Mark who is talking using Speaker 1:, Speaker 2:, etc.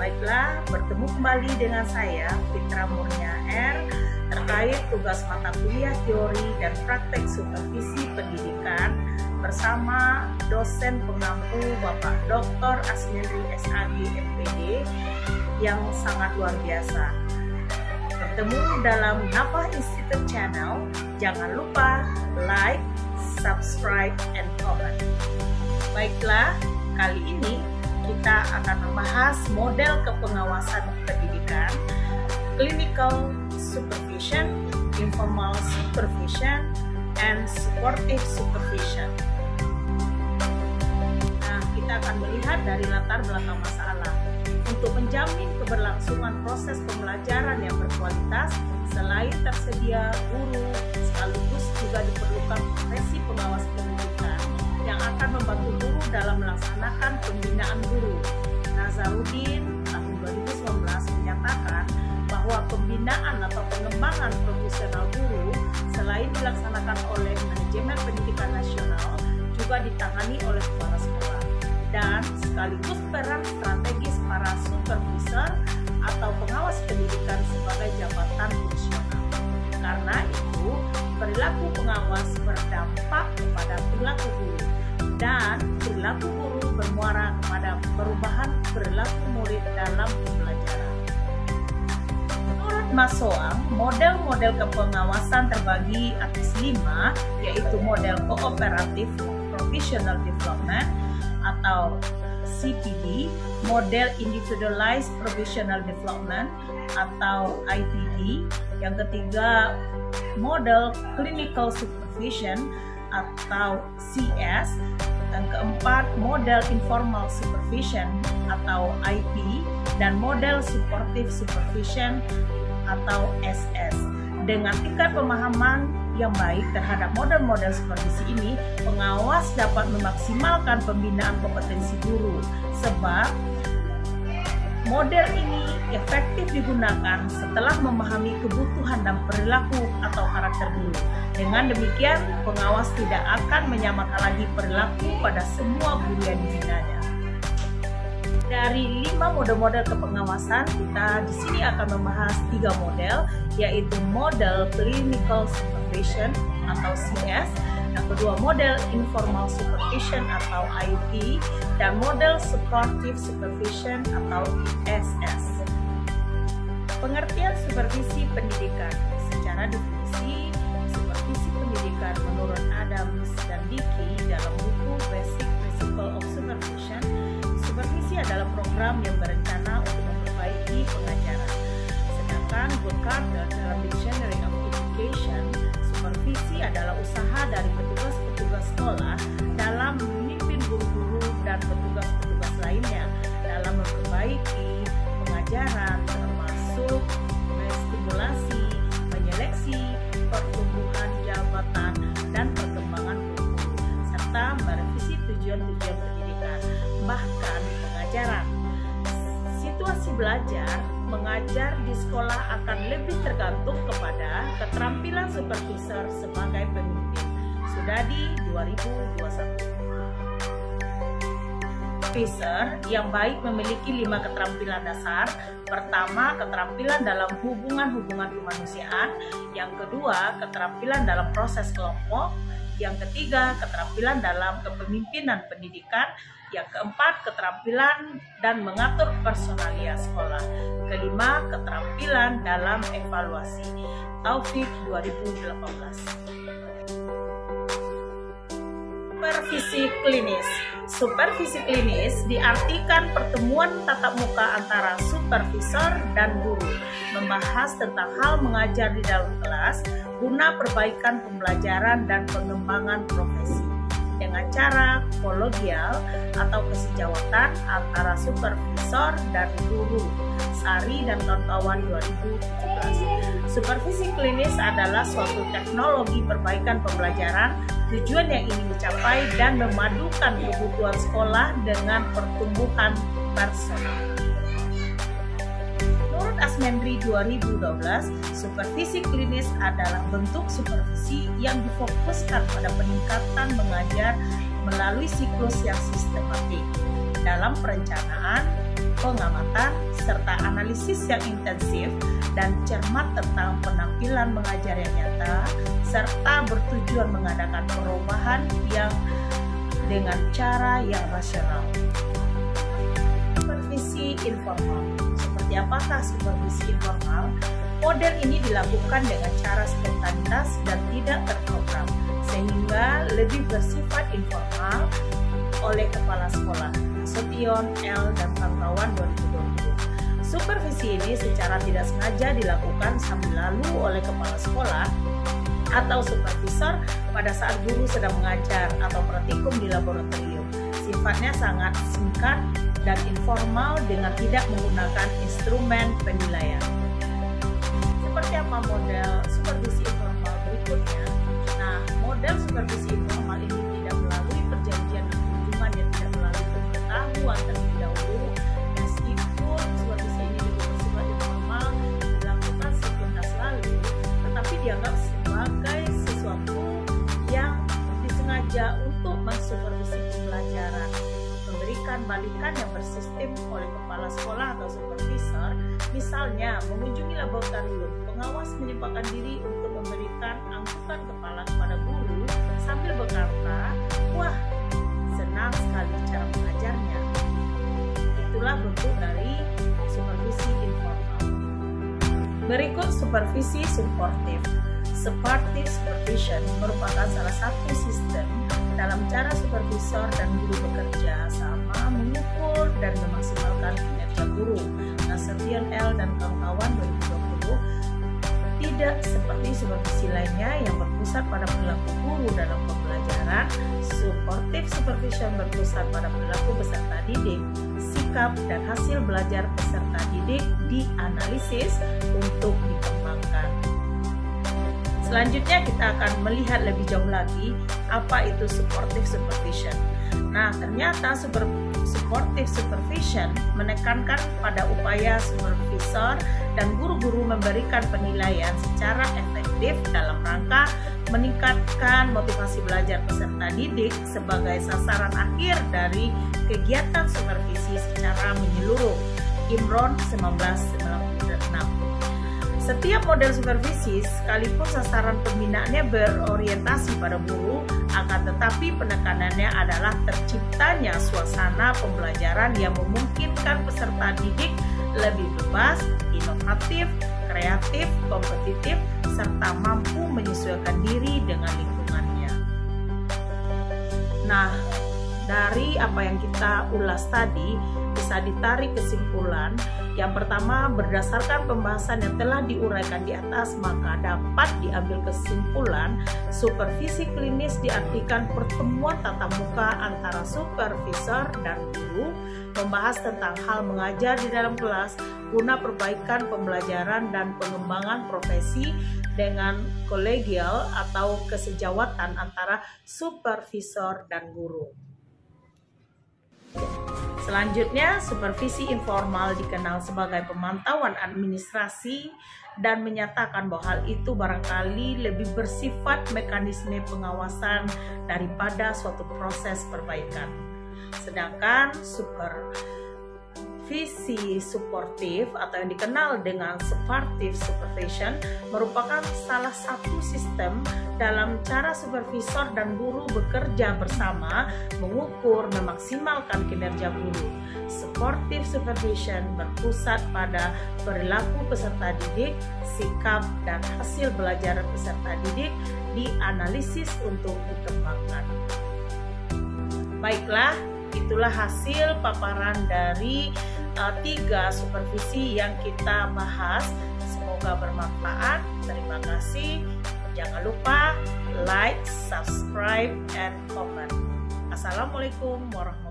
Speaker 1: Baiklah, bertemu kembali dengan saya, Fitra Murnia R, terkait tugas mata kuliah teori dan praktek supervisi pendidikan bersama dosen pengampu Bapak Dr. Asmendri SAG MPD yang sangat luar biasa. Bertemu dalam Nafah Institute Channel, jangan lupa like, subscribe, and comment. Baiklah, kali ini kita akan membahas model kepengawasan pendidikan, clinical supervision, informal supervision, and supportive supervision. Nah, kita akan melihat dari latar belakang masalah. Untuk menjamin keberlangsungan proses pembelajaran yang berkualitas, selain tersedia guru, sekaligus juga diperlukan profesi pengawas pendidikan yang akan membantu guru dalam melaksanakan pembinaan guru. Nazarudin tahun 2019 menyatakan bahwa pembinaan atau pengembangan profesional guru selain dilaksanakan oleh manajemen pendidikan nasional juga ditangani oleh kepala sekolah dan sekaligus peran strategis para supervisor atau pengawas pendidikan sebagai jabatan fungsional. Karena itu, perilaku pengawas berdampak kepada perilaku guru dan perilaku guru bermuara kepada perubahan perilaku murid dalam pembelajaran. Menurut Mas Soang, model-model kepengawasan terbagi atas 5, yaitu model Cooperative Professional Development atau CPD, model Individualized Professional Development atau IPD, yang ketiga model Clinical Supervision atau CS, dan keempat model Informal Supervision atau IP, dan model Supportive Supervision atau SS. Dengan tingkat pemahaman yang baik terhadap model-model supervisi ini, pengawas dapat memaksimalkan pembinaan kompetensi guru, sebab model ini efektif digunakan setelah memahami kebutuhan dan perilaku atau karakter guru. Dengan demikian, pengawas tidak akan menyamakan lagi perilaku pada semua guru yang dibinanya. Dari 5 model-model kepengawasan, kita di sini akan membahas 3 model, yaitu model Clinical Supervision atau CS, yang kedua model Informal Supervision atau IP, dan model Supportive Supervision atau SS. Pengertian supervisi pendidikan. Secara definisi, supervisi pendidikan menurut Adams dan Dickey dalam buku Basic Principle of Supervision, supervisi adalah program yang berencana untuk memperbaiki pengajaran. Sedangkan Goodcarter dalam Dictionary of Education, supervisi adalah usaha dari petugas-petugas sekolah dalam memimpin guru-guru dan petugas-petugas lainnya dalam memperbaiki pengajaran, termasuk menstimulasi, menyeleksi, pertumbuhan jabatan, dan perkembangan guru, serta merevisi tujuan-tujuan pendidikan, bahkan pengajaran. Situasi belajar mengajar di sekolah akan lebih tergantung kepada keterampilan supervisor sebagai pemimpin. Sudadi 2021. Supervisor yang baik memiliki 5 keterampilan dasar. Pertama, keterampilan dalam hubungan-hubungan kemanusiaan. Yang kedua, keterampilan dalam proses kelompok. Yang ketiga, keterampilan dalam kepemimpinan pendidikan. Yang keempat, keterampilan dan mengatur personalia sekolah. Kelima, keterampilan dalam evaluasi. Taufik 2018. Supervisi klinis. Supervisi klinis diartikan pertemuan tatap muka antara supervisor dan guru, membahas tentang hal mengajar di dalam kelas guna perbaikan pembelajaran dan pengembangan profesi dengan cara kolegial atau kesejawatan antara supervisor dan guru. Sari dan kawan-kawan 2017. Supervisi klinis adalah suatu teknologi perbaikan pembelajaran, tujuan yang ingin dicapai dan memadukan kebutuhan sekolah dengan pertumbuhan personal. Menurut Asmendri 2012, supervisi klinis adalah bentuk supervisi yang difokuskan pada peningkatan mengajar melalui siklus yang sistematik dalam perencanaan, pengamatan, serta analisis yang intensif dan cermat tentang penampilan mengajar yang nyata, serta bertujuan mengadakan perubahan yang dengan cara yang rasional. Supervisi informal. Seperti apakah supervisi informal? Model ini dilakukan dengan cara spontanitas dan tidak terprogram, sehingga lebih bersifat informal oleh kepala sekolah. Nasution, L, dan kawan-kawan 2020. Supervisi ini secara tidak sengaja dilakukan sambil lalu oleh kepala sekolah atau supervisor pada saat guru sedang mengajar atau praktikum di laboratorium. Sifatnya sangat singkat dan informal dengan tidak menggunakan instrumen penilaian. Seperti apa model supervisi informal berikutnya? Nah, model supervisi informal ini tidak melalui perjanjian dan kunjungan yang tidak melalui pengetahuan terlebih dahulu. Meskipun supervisi ini juga bersifat informal dilakukan sepintas lalu, tetapi dianggap sebagai sesuatu yang disengaja untuk mensupervisi pembelajaran, memberikan balikan yang bersistem oleh kepala sekolah atau supervisor. Misalnya, mengunjungi laboratorium, pengawas menyempatkan diri untuk memberikan angkutan kepala kepada guru sambil berkata, "Wah, senang sekali cara mengajarnya." Itulah bentuk dari supervisi informal. Berikut supervisi suportif. Supportive supervision merupakan salah satu sistem dalam cara supervisor dan guru bekerja sama mengukur dan memaksimalkan kinerja guru. Nasution, L, dan kawan-kawan 2020. Tidak seperti supervisi lainnya yang berpusat pada perilaku guru dalam pembelajaran, supportive supervision berpusat pada perilaku peserta didik, sikap dan hasil belajar peserta didik dianalisis untuk dikembangkan. Selanjutnya kita akan melihat lebih jauh lagi apa itu supportive supervision. Nah, ternyata supportive supervision menekankan pada upaya supervisor dan guru-guru memberikan penilaian secara efektif dalam rangka meningkatkan motivasi belajar peserta didik sebagai sasaran akhir dari kegiatan supervisi secara menyeluruh. Imron 1996. Setiap model supervisi, sekalipun sasaran pembinaannya berorientasi pada guru, akan tetapi penekanannya adalah terciptanya suasana pembelajaran yang memungkinkan peserta didik lebih bebas, inovatif, kreatif, kompetitif, serta mampu menyesuaikan diri dengan lingkungannya. Nah, dari apa yang kita ulas tadi, bisa ditarik kesimpulan. Yang pertama, berdasarkan pembahasan yang telah diuraikan di atas, maka dapat diambil kesimpulan supervisi klinis diartikan pertemuan tatap muka antara supervisor dan guru, membahas tentang hal mengajar di dalam kelas guna perbaikan pembelajaran dan pengembangan profesi dengan kolegial atau kesejawatan antara supervisor dan guru. Selanjutnya, supervisi informal dikenal sebagai pemantauan administrasi dan menyatakan bahwa hal itu barangkali lebih bersifat mekanisme pengawasan daripada suatu proses perbaikan. Sedangkan supervisi suportif atau yang dikenal dengan supportive supervision merupakan salah satu sistem dalam cara supervisor dan guru bekerja bersama mengukur memaksimalkan kinerja guru. Supportive supervision berpusat pada perilaku peserta didik, sikap dan hasil belajar peserta didik dianalisis untuk dikembangkan. Baiklah, itulah hasil paparan dari 3 supervisi yang kita bahas. Semoga bermanfaat. Terima kasih. Jangan lupa like, subscribe, and comment. Assalamualaikum warahmatullahi wabarakatuh.